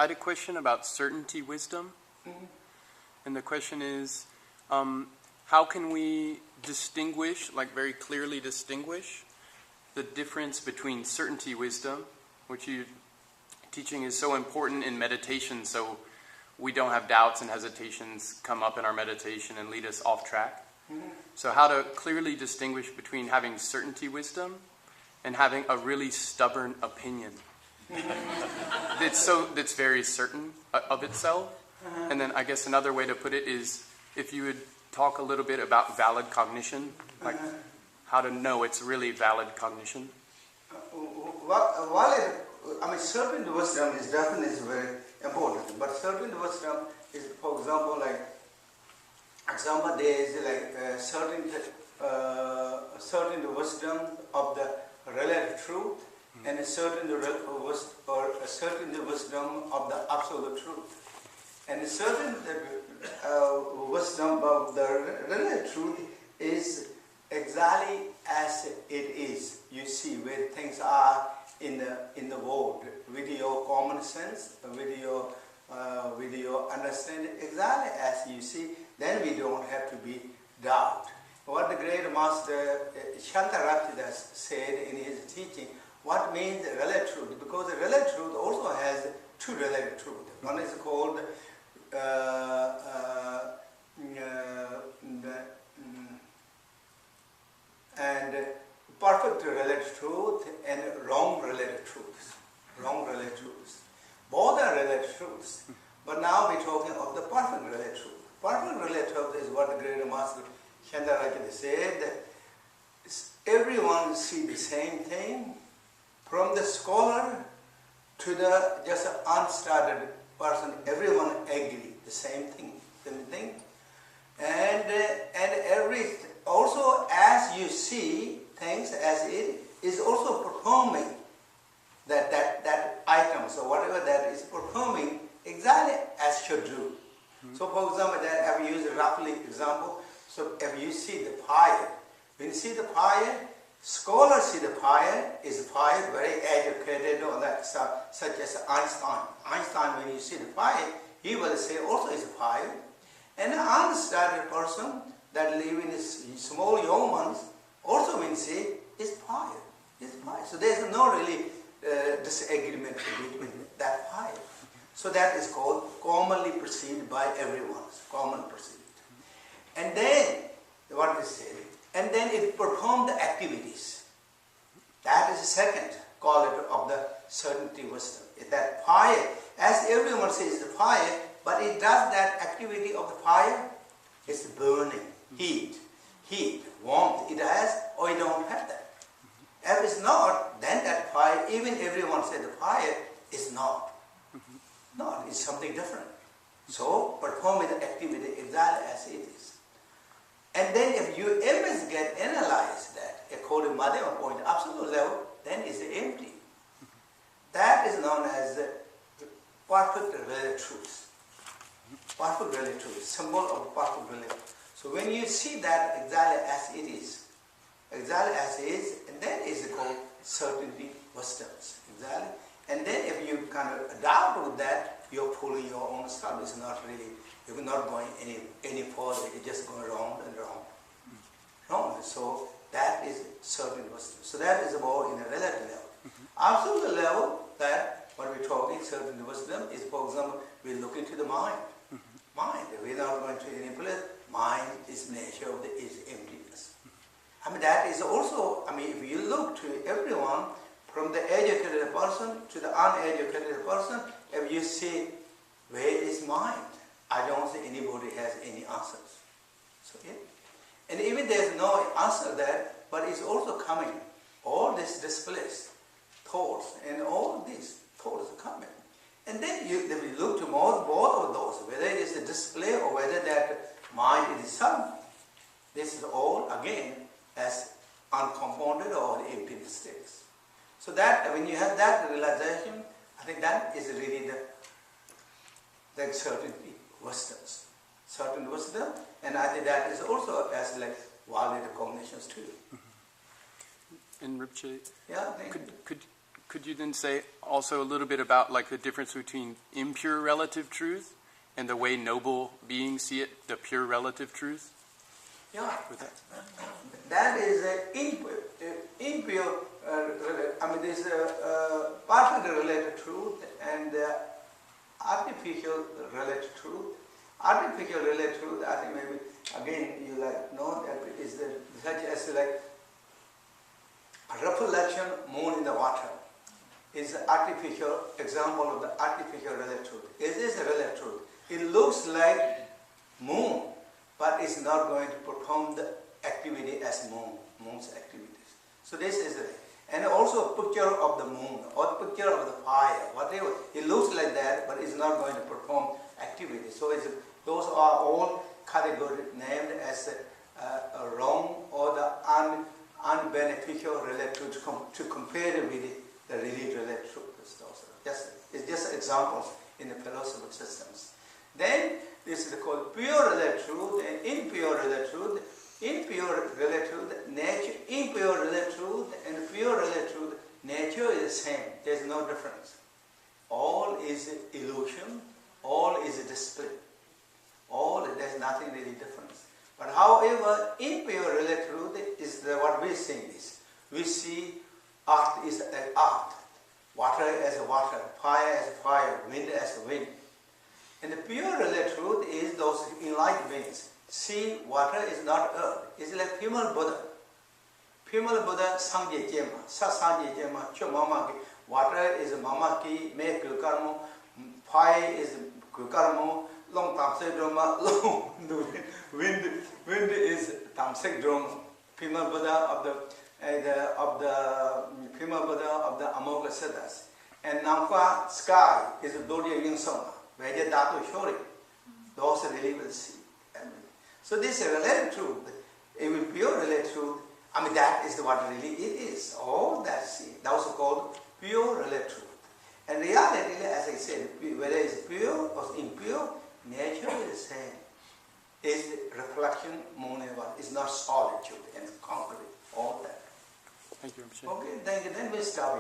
I had a question about certainty wisdom. Mm-hmm. And the question is, how can we distinguish, like very clearly distinguish, the difference between certainty wisdom, which you're teaching is so important in meditation, so we don't have doubts and hesitations come up in our meditation and lead us off track. Mm-hmm. So how to clearly distinguish between having certainty wisdom and having a really stubborn opinion that's very certain of itself. And then I guess another way to put it is if you would talk a little bit about valid cognition, like how to know it's really valid cognition. Certain wisdom is definitely very important, but certain wisdom is, for example, there is certain wisdom of the relative truth, and a certain wisdom of the absolute truth. And a certain wisdom of the relative truth is exactly as it is. You see where things are in the world, with your common sense, with your understanding, exactly as you see. Then we don't have to be doubt. What the great master Shantaraptita said in his teaching, what means relative truth? Because the relative truth also has two relative truths. One is called and perfect relative truth and wrong relative truths. Wrong relative truths. Both are relative truths. But now we're talking of the perfect relative truth. Perfect relative truth is what the great master Shantaraptita said, that everyone see the same thing, from the scholar to the just unstarted person, everyone agree the same thing. And also as you see things as it is also performing that item, so whatever that is performing exactly as should do. Mm-hmm. So for example, that I have used a roughly example. So if you see the fire, when you see the fire, scholars see the fire is fire, very educated, or that such as Einstein. Einstein, when you see the fire, he will say also is fire. And an unstarted person that live in small humans also will say is fire. Is fire. So there is no really disagreement between that fire. So that is called commonly perceived by everyone. Common perceived. And then what we say, and then it performed the activities. That is the second quality of the certainty wisdom. That fire, as everyone says, the fire, but it does that activity of the fire. It's burning, heat, warmth. It has, or it don't have that. If it's not, then that fire, even everyone says the fire is not. Not, it's something different. So performing the activity exactly as it is. And then if you investigate, analyze that according to Madhyamaka point, absolute level, then it's empty. That is known as the perfect relative truth. Perfect relative truth, symbol of perfect relative. So when you see that exactly as it is, and then it's called certainty wisdoms. Exactly. And then if you kind of doubt with that, you're pulling your own stuff. It's not really, you're not going any further. You're just going round and round. Wrong. So that is certain wisdom. So that is about in a relative level. Absolute level, that what we're talking, certain wisdom, is, for example, we look into the mind. Mind. We're not going to any place. Mind is nature of is emptiness. That is also, if you look to everyone, from the educated person to the uneducated person, if you see where is mind, I don't think anybody has any answers. So and even there's no answer there, but it's also coming. All this displaced thoughts and all these thoughts are coming. And then you look to both of those, whether it is a display or whether that mind is something. This is all again as uncompounded or empty states. So that when you have that realization, I think that is really the certainty wisdoms. Certain wisdom, and I think that is also as like valid cognitions too. And Rinpoche, yeah, could you then say also a little bit about like the difference between impure relative truth and the way noble beings see it, the pure relative truth? Yeah. With that? That is impure, this partially related truth and artificial related truth. Artificial related truth, I think maybe, again, you know that is such as a reflection moon in the water. Is an artificial example of the artificial relative truth. It is a relative truth. It looks like moon, but it's not going to perform the activity as moon's activities. So this is it. And also a picture of the moon or a picture of the fire, whatever. It looks like that, but it's not going to perform activity. So those are all categories named as wrong or the unbeneficial relative to compare with the really related truth. It's just examples in the philosophical systems. Then this is called pure relative truth and impure relative truth. Impure relative truth, nature, impure relative truth and pure relative truth, nature is the same. There's no difference. All is illusion, all is display. There's nothing really different. But however, impure relative truth is what we see is. We see art is like art, water as water, fire as fire, wind as wind. And the pure relative truth is those enlightened beings. See, water is not earth. It's like female Buddha. Female Buddha sangye jema, sa sangye jema, cho mama ki. Water is mama ki, me kukarmo. Fire is kukarmo, long tamsek drama, long wind is tamsek drama. Female Buddha of the female Buddha of the Amoga Siddhas. And Namkwa sky is the Dodya Yingsoma. Veja Datu Shori. Those really will see. So this is a relative truth. It will be pure relative truth. That is what really it is. All that see. That was called pure relative truth. And reality, as I said, whether it's pure or impure, nature is the same. It's reflection, moon and what. It's not solitude and concrete. All that. Thank you. Okay, thank you. Then we stop.